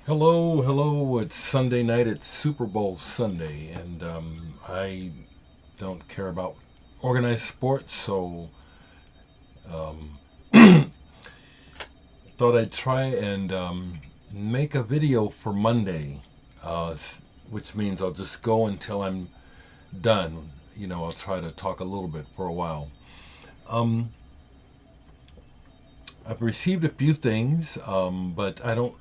Hello, hello. It's Sunday night. It's Super Bowl Sunday, and I don't care about organized sports, so thought I'd try and make a video for Monday, which means I'll just go until I'm done. I'll try to talk a little bit for a while. Um, I've received a few things, but I don't.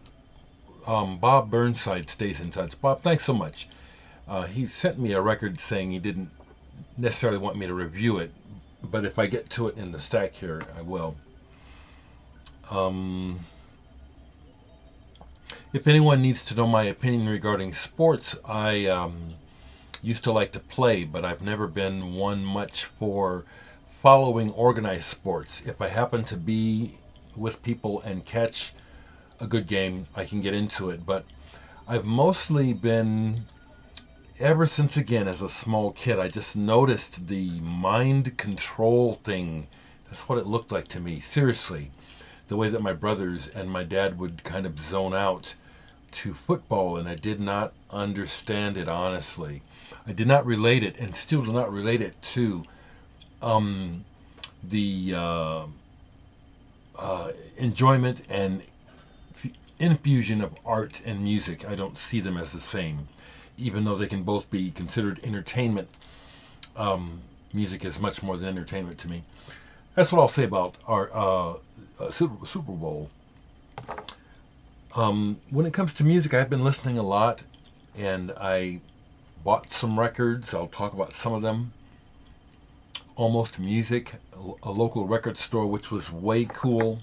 Bob Burnside stays in touch. Bob, thanks so much. He sent me a record saying he didn't necessarily want me to review it, but if I get to it in the stack here, I will. Um, if anyone needs to know my opinion regarding sports, I used to like to play, but I've never been one much for following organized sports. If I happen to be with people and catch a good game, I can get into it. But I've mostly been, ever since again as a small kid, I just noticed the mind control thing. That's what it looked like to me. Seriously, the way that my brothers and my dad would kind of zone out to football, and I did not understand it honestly. I did not relate it, and still do not relate it to um, the enjoyment and infusion of art and music. I don't see them as the same, even though they can both be considered entertainment. Music is much more than entertainment to me. That's what I'll say about our Super Bowl. When it comes to music, I've been listening a lot, and I bought some records. I'll talk about some of them. Almost Music, a local record store, which was way cool,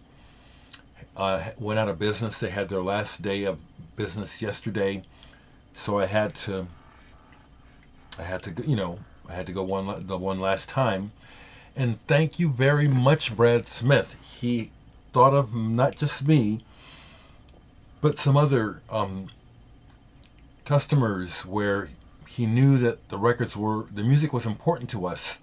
went out of business. They had their last day of business yesterday, so I had to, I had to go the one last time. And thank you very much, Brad Smith. He thought of not just me, but some other customers where he knew that the music was important to us,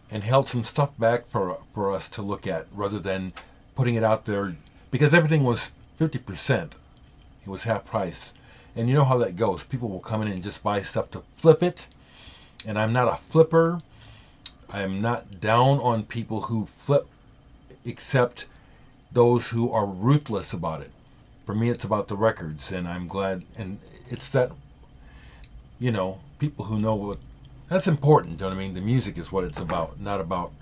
and held some stuff back for us to look at rather than putting it out there, because everything was 50%. It was half price. And you know how that goes. People will come in and just buy stuff to flip it. And I'm not a flipper. I am not down on people who flip, except those who are ruthless about it. For me, it's about the records, and I'm glad. And it's that, people who know what. That's important, you know what I mean? The music is what it's about, not about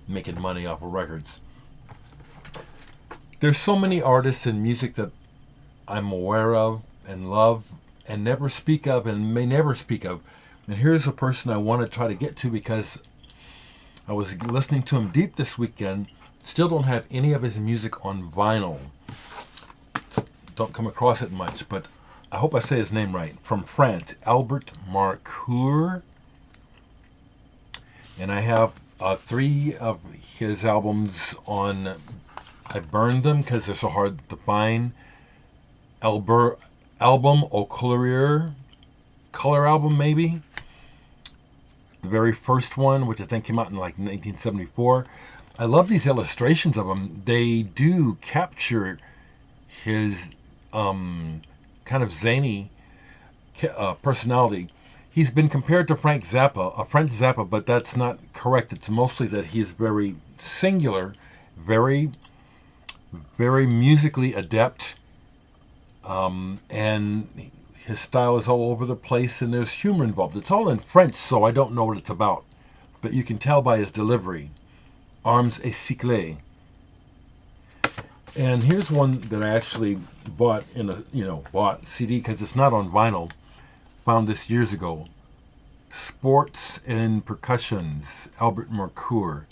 making money off of records. There's so many artists and music that I'm aware of and love and never speak of and may never speak of. And here's a person I want to try to get to because I was listening to him deep this weekend. Still don't have any of his music on vinyl. Don't come across it much, but I hope I say his name right. From France, Albert Marcoeur. And I have 3 of his albums on. I burned them because they're so hard to find. Album Au Couleur, color album maybe. The very first one, which I think came out in like 1974. I love these illustrations of him. They do capture his kind of zany personality. He's been compared to Frank Zappa, a French Zappa, but that's not correct. It's mostly that he is very singular, very, very musically adept, and his style is all over the place, and there's humor involved. It's all in French, so I don't know what it's about, but you can tell by his delivery. Arms et cyclé. And here's one that I actually bought bought CD because it's not on vinyl. Found this years ago. Sports and Percussions, Albert Marcoeur.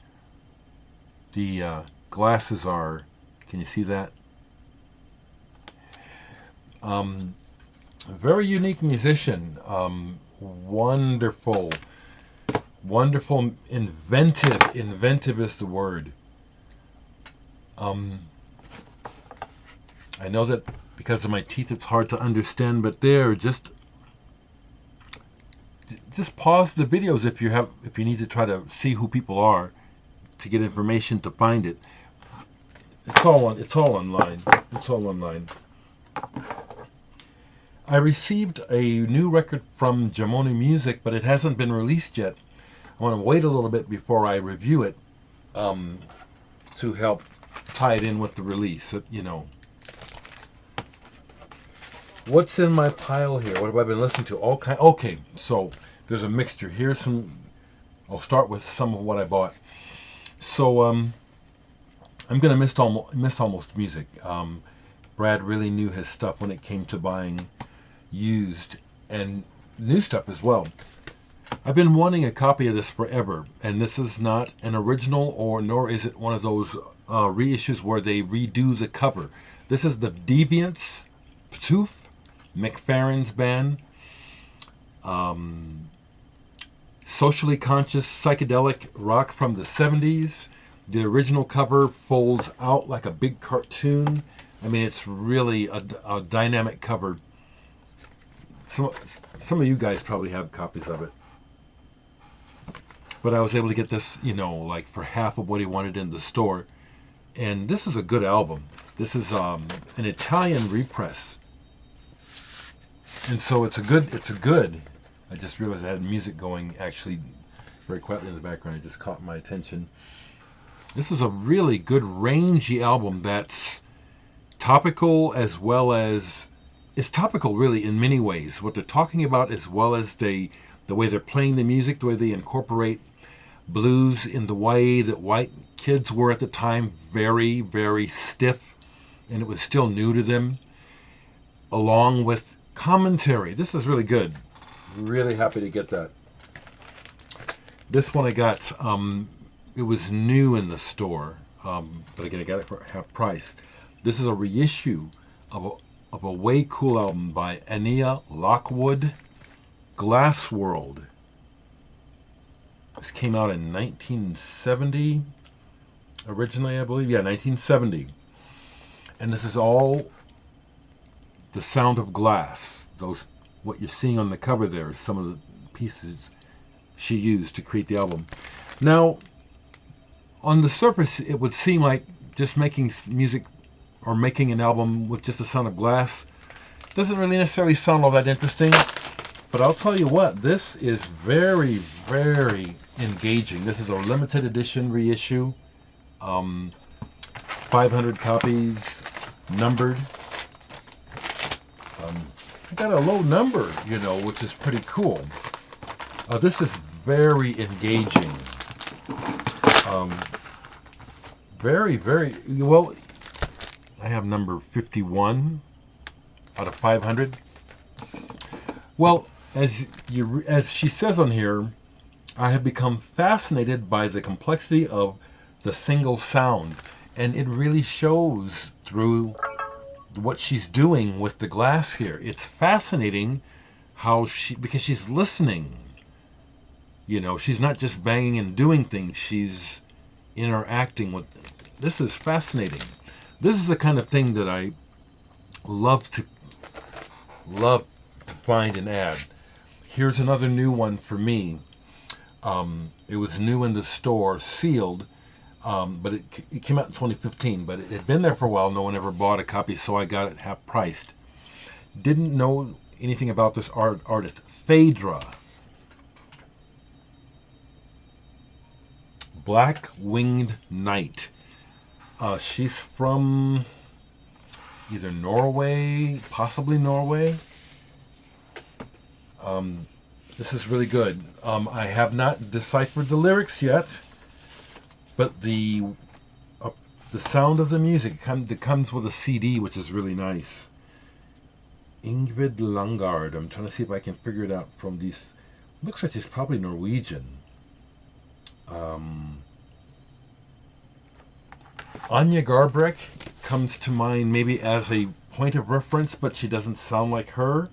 The glasses are, can you see that? Very unique musician. Wonderful, wonderful, inventive. Inventive is the word. I know that because of my teeth it's hard to understand, but they're just pause the videos if you need to try to see who people are to get information to find it. It's all online. It's all online. I received a new record from Jamoni Music, but it hasn't been released yet. I want to wait a little bit before I review it to help tie it in with the release. What's in my pile here? What have I been listening to? Okay, so there's a mixture. I'll start with some of what I bought. So I'm going to miss almost music. Brad really knew his stuff when it came to buying used and new stuff as well. I've been wanting a copy of this forever, and this is not an original, nor is it one of those reissues where they redo the cover. This is the Deviants, Ptoof, McFerrin's band, socially conscious psychedelic rock from the 70s. The original cover folds out like a big cartoon. I mean, it's really a dynamic cover. Some of you guys probably have copies of it. But I was able to get this, like for half of what he wanted in the store. And this is a good album. This is an Italian repress. And so it's a good. I just realized I had music going actually very quietly in the background. It just caught my attention. This is a really good rangy album that's topical as well as... It's topical really in many ways. What they're talking about as well as the way they're playing the music, the way they incorporate blues in the way that white kids were at the time, very, very stiff, and it was still new to them, along with commentary. This is really good. Really happy to get that. This one I got, it was new in the store, but again, I got it for half price. This is a reissue of a way cool album by Ania Lockwood, Glass World. This came out in 1970, originally, I believe. Yeah, 1970. And this is all the sound of glass. What you're seeing on the cover there is some of the pieces she used to create the album. Now, on the surface, it would seem like just making music or making an album with just the sound of glass doesn't really necessarily sound all that interesting. But I'll tell you what, this is very, very engaging. This is a limited edition reissue. 500 copies, numbered. I got a low number, which is pretty cool. This is very engaging. Very, very, well, I have number 51 out of 500. Well, as she says on here, I have become fascinated by the complexity of the single sound, and it really shows through what she's doing with the glass here. It's fascinating because she's listening. She's not just banging and doing things, she's interacting with. This is fascinating. This is the kind of thing that I love to find and add. Here's another new one for me. It was new in the store, sealed, but it came out in 2015, but it had been there for a while. No one ever bought a copy, so I got it half priced. Didn't know anything about this artist. Phaedra. Black Winged Night. She's from either Norway, possibly Norway. This is really good. I have not deciphered the lyrics yet, but the sound of the music that comes with a CD, which is really nice. Ingrid Langard. I'm trying to see if I can figure it out from these. Looks like she's probably Norwegian. Anya Garbrek comes to mind maybe as a point of reference, but she doesn't sound like her.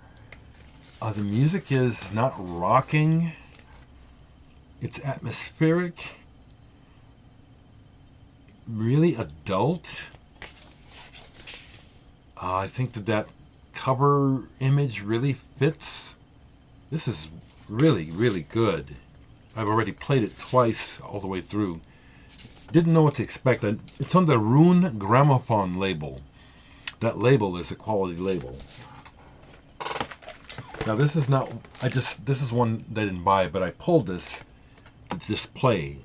The music is not rocking. It's atmospheric. Really adult. I think that cover image really fits. This is really, really good. I've already played it twice all the way through. Didn't know what to expect. It's on the Rune Gramophone label. That label is a quality label. Now this is not, this is one that I didn't buy, but I pulled this to display.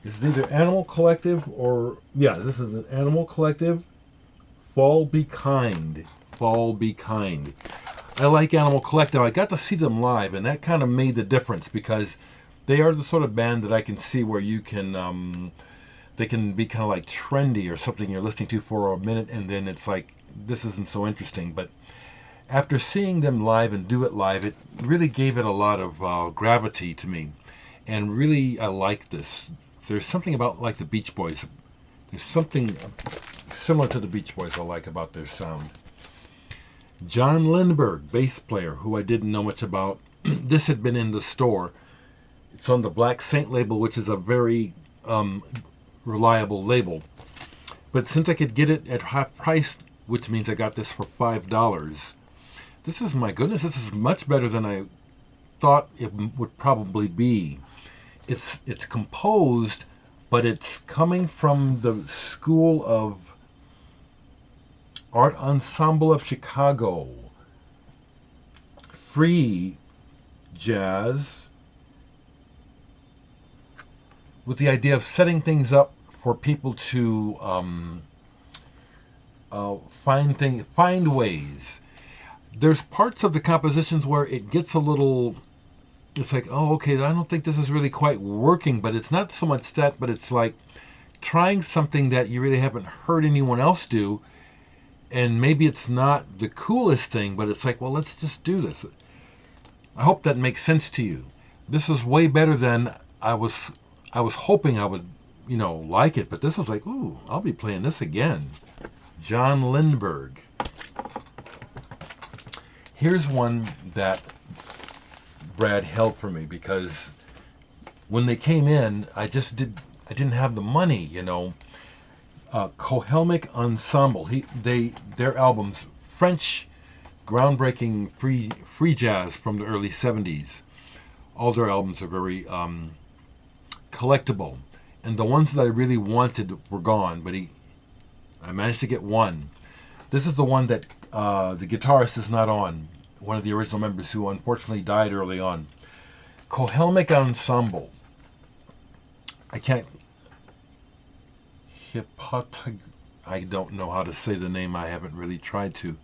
It's either Animal Collective or, yeah, this is an Animal Collective. Fall Be Kind. Fall Be Kind. I like Animal Collective. I got to see them live, and that kind of made the difference because they are the sort of band that I can see where you can, they can be kind of like trendy or something you're listening to for a minute, and then it's like, this isn't so interesting. But after seeing them live and do it live, it really gave it a lot of gravity to me. And really, I like this. There's something about like the Beach Boys. There's something similar to the Beach Boys I like about their sound. John Lindberg, bass player, who I didn't know much about. This had been in the store. It's on the Black Saint label, which is a very reliable label. But since I could get it at half price, which means I got this for $5, this is, my goodness, this is much better than I thought it would probably be. It's composed, but it's coming from the School of Art Ensemble of Chicago. Free jazz with the idea of setting things up for people to find ways. There's parts of the compositions where it gets a little, it's like, oh, okay, I don't think this is really quite working, but it's not so much that, but it's like trying something that you really haven't heard anyone else do, and maybe it's not the coolest thing, but it's like, well, let's just do this. I hope that makes sense to you. This is way better than I was hoping I would, like it, but this is like, ooh, I'll be playing this again. John Lindberg. Here's one that Brad held for me because when they came in, I didn't have the money, Helmick Ensemble. Their albums, French, groundbreaking free jazz from the early 70s. All their albums are very collectible, and the ones that I really wanted were gone. But I managed to get one. This is the one that the guitarist is not on. One of the original members who unfortunately died early on. Helmick Ensemble. I don't know how to say the name. I haven't really tried to.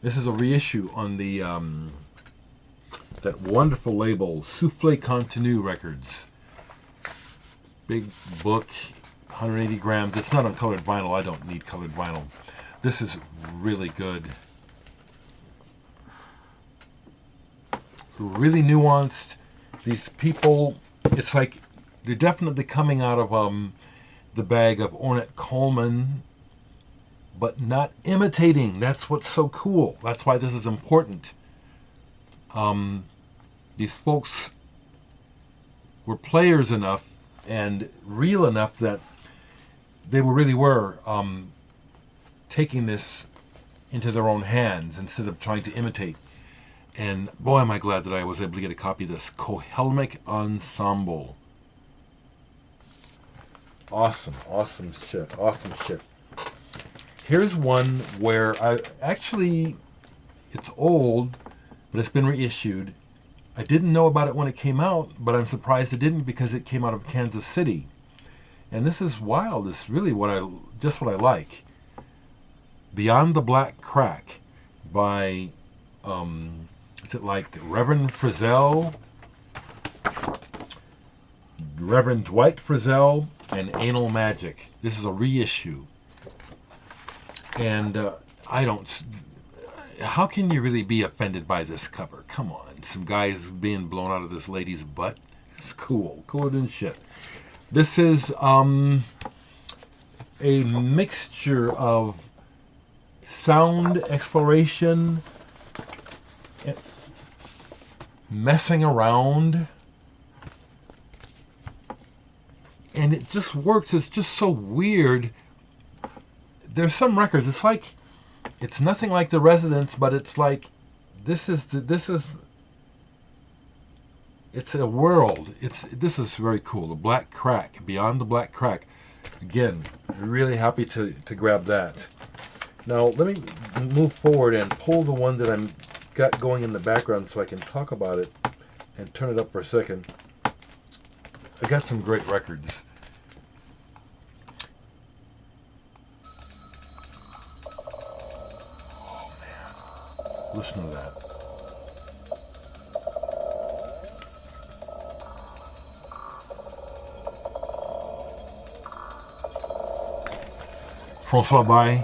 This is a reissue on the that wonderful label, Souffle Continu Records. Big book, 180 grams. It's not on colored vinyl. I don't need colored vinyl. This is really good. Really nuanced. These people, it's like they're definitely coming out of the bag of Ornette Coleman, but not imitating. That's what's so cool. That's why this is important. These folks were players enough and real enough that they really were taking this into their own hands instead of trying to imitate. And boy, am I glad that I was able to get a copy of this. Helmick Ensemble. Awesome shit. Here's one where it's old, but it's been reissued. I didn't know about it when it came out, but I'm surprised it didn't because it came out of Kansas City. And this is wild. It's really what I like. Beyond the Black Crack by, is it like Reverend Frizzell, Reverend Dwight Frizzell, and Anal Magic. This is a reissue. And how can you really be offended by this cover? Come on, some guys being blown out of this lady's butt. It's cool, cooler than shit. This is a mixture of sound exploration, messing around, and it just works. It's just so weird. There's some records, it's nothing like The Residents, but it's like it's a world. This is very cool. The Black Crack, Beyond the Black Crack. Again, really happy to grab that. Now let me move forward and pull the one that I'm got going in the background so I can talk about it and turn it up for a second. I got some great records. Oh man, listen to that. François Bley,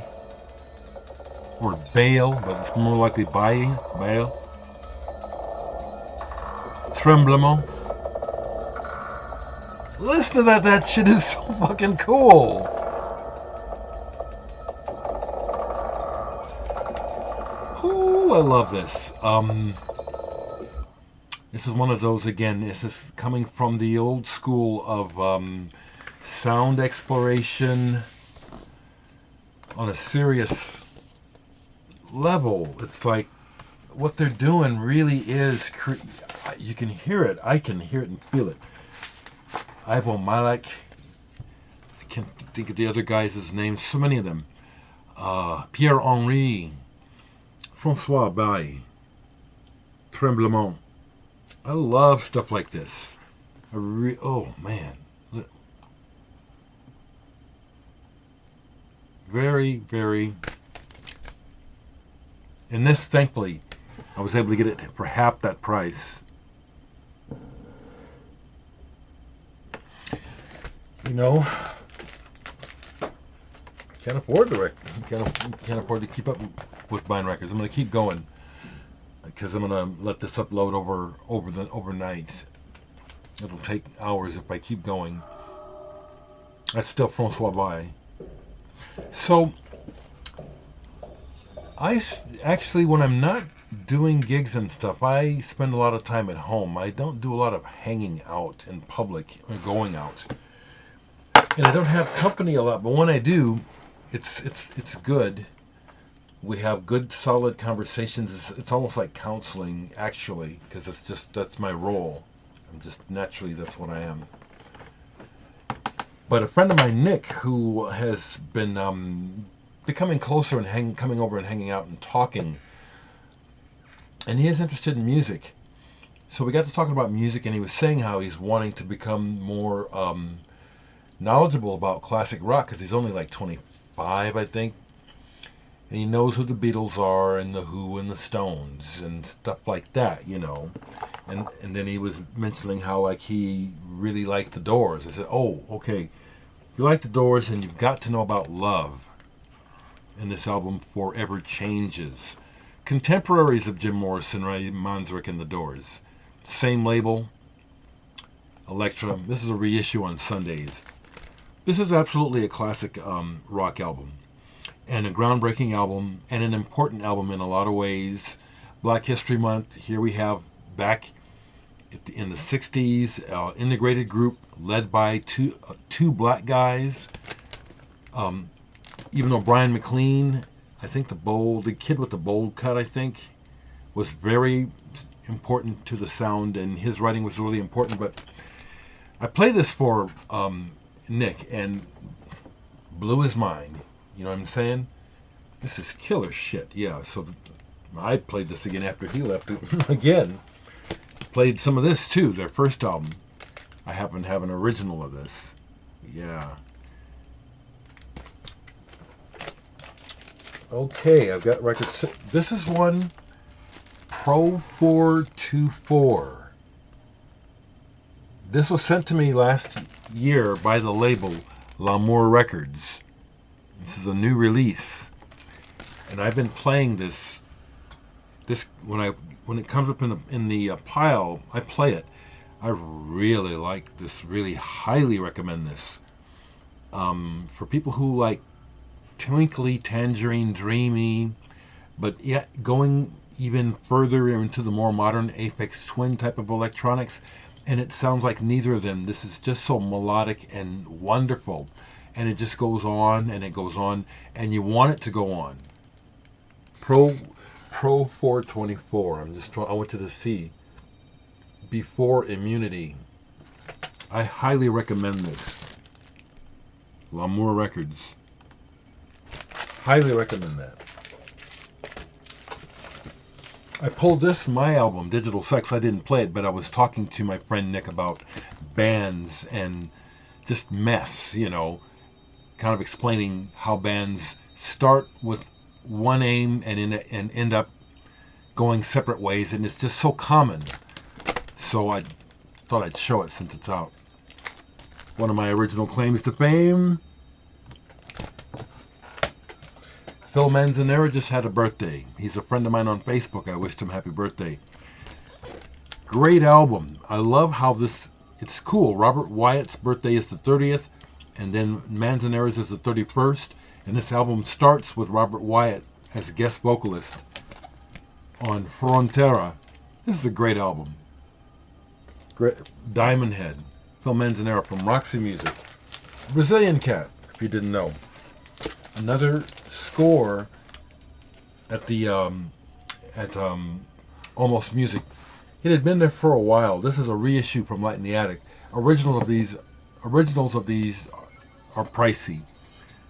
or Bale, but it's more likely Bale. Tremblement. Listen to that, that shit is so fucking cool. Ooh, I love this. This is one of those, again, this is coming from the old school of sound exploration on a serious level. It's like what they're doing really is, you can hear it. I can hear it and feel it. Ivo Malek, I can't think of the other guys' names, so many of them. Pierre-Henri, François Bley, Tremblement. I love stuff like this. Oh man. Very, very. And this, thankfully, I was able to get it for half that price. You know, can't afford the record. Can't afford to keep up with buying records. I'm going to keep going because I'm going to let this upload overnight. It'll take hours if I keep going. That's still François Bley. So, I actually, when I'm not doing gigs and stuff, I spend a lot of time at home. I don't do a lot of hanging out in public or going out. And I don't have company a lot, but when I do, it's good. We have good, solid conversations. It's almost like counseling, actually, because that's my role. I'm just naturally, that's what I am. But a friend of mine, Nick, who has been becoming closer and coming over and hanging out and talking, and he is interested in music. So we got to talking about music, and he was saying how he's wanting to become more knowledgeable about classic rock because he's only like 25, I think. And he knows who the Beatles are and the Who and the Stones and stuff like that, you know. And then he was mentioning how like he really liked the Doors. I said, oh, okay. If you like the Doors, and you've got to know about Love. And this album, Forever Changes. Contemporaries of Jim Morrison, right? Manzanera and the Doors. Same label. Elektra. This is a reissue on Sundays. This is absolutely a classic rock album. And a groundbreaking album. And an important album in a lot of ways. Black History Month. Here we have back in the 60s, integrated group led by two black guys. Even though Brian McLean, I think the kid with the bold cut, I think, was very important to the sound, and his writing was really important. But I played this for Nick, and blew his mind. You know what I'm saying? This is killer shit. Yeah, so I played this again after he left it again. Played some of this too, their first album. I happen to have an original of this. Yeah. Okay, I've got records. This is one Pro 424. This was sent to me last year by the label L'Amour Records. This is a new release. And I've been playing this when it comes up in the pile, I play it. I really like this. Really highly recommend this. For people who like twinkly, tangerine, dreamy, but yet going even further into the more modern Aphex Twin type of electronics, and it sounds like neither of them. This is just so melodic and wonderful, and it just goes on and it goes on, and you want it to go on. Pro 424. I went to the C. Before Immunity. I highly recommend this. L'Amour Records. Highly recommend that. I pulled this from my album, Digital Sex. I didn't play it, but I was talking to my friend Nick about bands and just mess, kind of explaining how bands start with one aim and end up going separate ways, and it's just so common. So I thought I'd show it since it's out. One of my original claims to fame. Phil Manzanera just had a birthday. He's a friend of mine on Facebook. I wished him happy birthday. Great album. I love how it's cool. Robert Wyatt's birthday is the 30th, and then Manzanera's is the 31st, and this album starts with Robert Wyatt as a guest vocalist on Frontera. This is a great album. Great. Diamond Head. Phil Manzanera from Roxy Music. Brazilian cat, if you didn't know. Another score at the Almost Music. It had been there for a while. This is a reissue from Light in the Attic. Originals of these are pricey.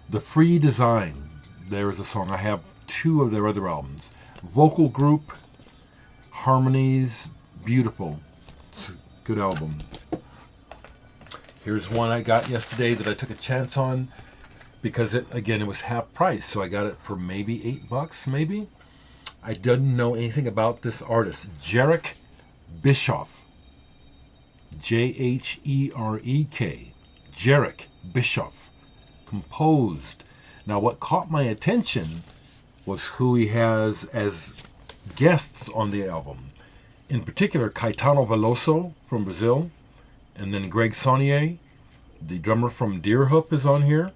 The Free Design. There is a song. I have 2 of their other albums. Vocal group, harmonies, beautiful. It's a good album. Here's one I got yesterday that I took a chance on because it was half price, so I got it for maybe $8, maybe. I didn't know anything about this artist, Dereck Bischoff. J-H-E-R-E-K. Dereck Bischoff. Composed. Now, what caught my attention was who he has as guests on the album. In particular, Caetano Veloso from Brazil, and then Greg Saunier, the drummer from Deerhoof, is on here.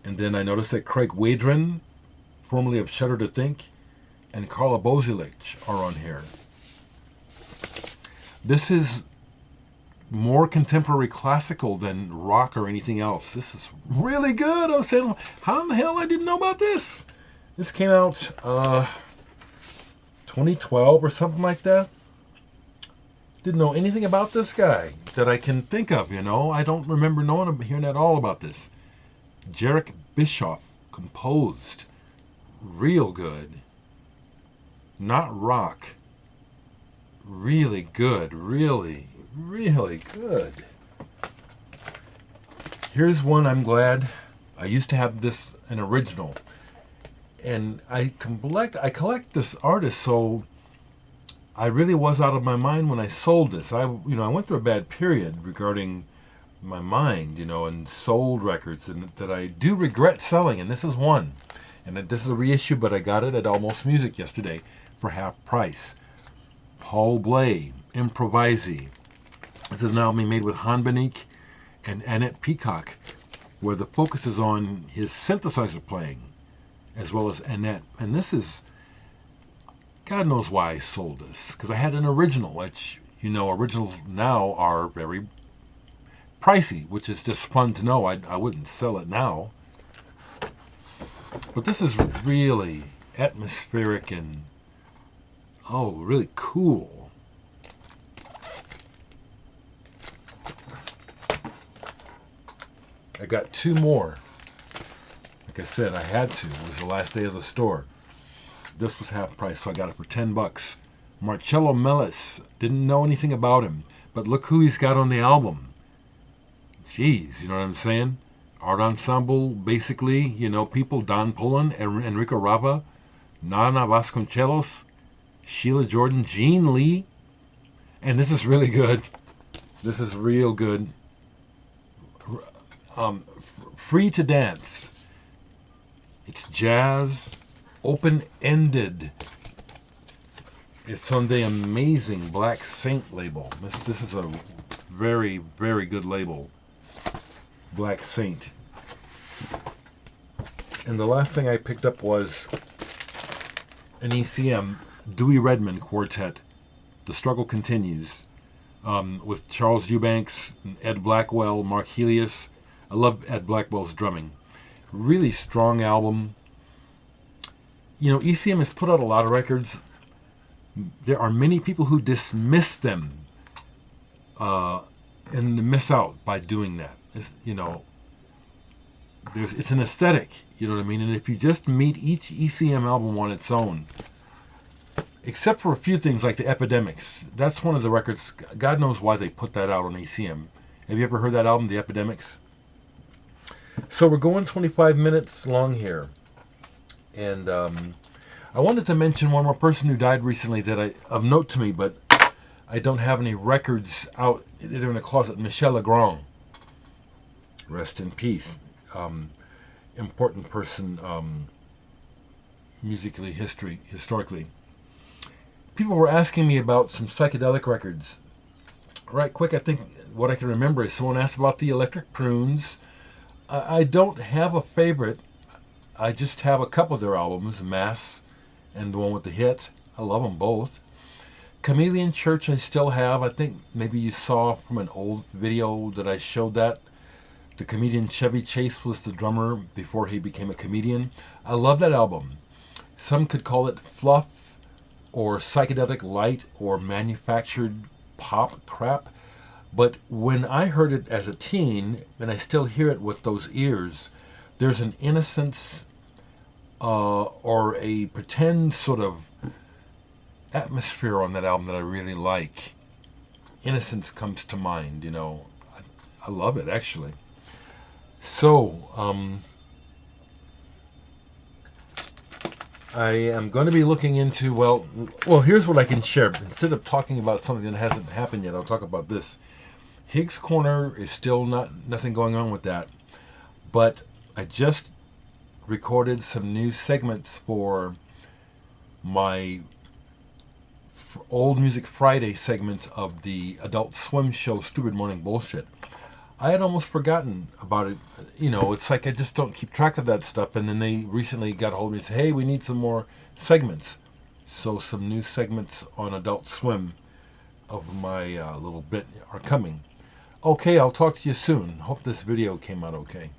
And then I noticed that Craig Wadrin, formerly of Shudder to Think, and Carla Bozilich are on here. This is more contemporary classical than rock or anything else. This is really good. I was saying, how in the hell I didn't know about this? This came out 2012 or something like that. Didn't know anything about this guy that I can think of, I don't remember hearing at all about this. Dereck Bischoff, composed. Real good. Not rock. Really good. Really, really good. Here's one I'm glad. I used to have an original. And I collect this artist, so I really was out of my mind when I sold this. I went through a bad period regarding my mind, and sold records, and that I do regret selling, and this is one. And this is a reissue, but I got it at Almost Music yesterday for half price. Paul Bley, Improvisi. This is now being made with Han Benique and Annette Peacock, where the focus is on his synthesizer playing, as well as Annette. And this is, God knows why I sold this, because I had an original, which, originals now are very pricey, which is just fun to know. I wouldn't sell it now. But this is really atmospheric and, really cool. I got 2 more. Like I said, I had to. It was the last day of the store. This was half price, so I got it for $10. Marcello Mellis. Didn't know anything about him, but look who he's got on the album. Jeez, you know what I'm saying? Art Ensemble, basically, people, Don Pullen, Enrico Rava, Nana Vasconcelos, Sheila Jordan, Gene Lee. And this is really good. This is real good. Free to Dance. It's jazz, open-ended. It's on the amazing Black Saint label. This is a very, very good label. Black Saint. And the last thing I picked up was an ECM, Dewey Redman Quartet. The Struggle Continues, with Charles Eubanks, Ed Blackwell, Mark Helios. I love Ed Blackwell's drumming. Really strong album. ECM has put out a lot of records. There are many people who dismiss them and miss out by doing that. it's an aesthetic, you know what I mean? And if you just meet each ECM album on its own, except for a few things like the Epidemics, that's one of the records, God knows why they put that out on ECM. Have you ever heard that album, The Epidemics? So we're going 25 minutes long here. And I wanted to mention one more person who died recently of note to me, but I don't have any records out. They're in the closet. Michel Legrand. Rest in peace. Important person historically. People were asking me about some psychedelic records. Right quick, I think what I can remember is someone asked about the Electric Prunes. I don't have a favorite. I just have a couple of their albums, Mass and the one with the hit. I love them both. Chameleon Church I still have. I think maybe you saw from an old video that I showed that. The comedian Chevy Chase was the drummer before he became a comedian. I love that album. Some could call it fluff or psychedelic light or manufactured pop crap. But when I heard it as a teen, and I still hear it with those ears, there's an innocence or a pretend sort of atmosphere on that album that I really like. Innocence comes to mind, you know. I love it, actually. So, I am going to be looking into, well, here's what I can share. Instead of talking about something that hasn't happened yet, I'll talk about this. Higgs Corner is still nothing going on with that. But I just recorded some new segments for my Old Music Friday segments of the Adult Swim show Stupid Morning Bullshit. I had almost forgotten about it. You know, it's like I just don't keep track of that stuff. And then they recently got a hold of me and said, hey, we need some more segments. So some new segments on Adult Swim of my little bit are coming. Okay, I'll talk to you soon. Hope this video came out okay.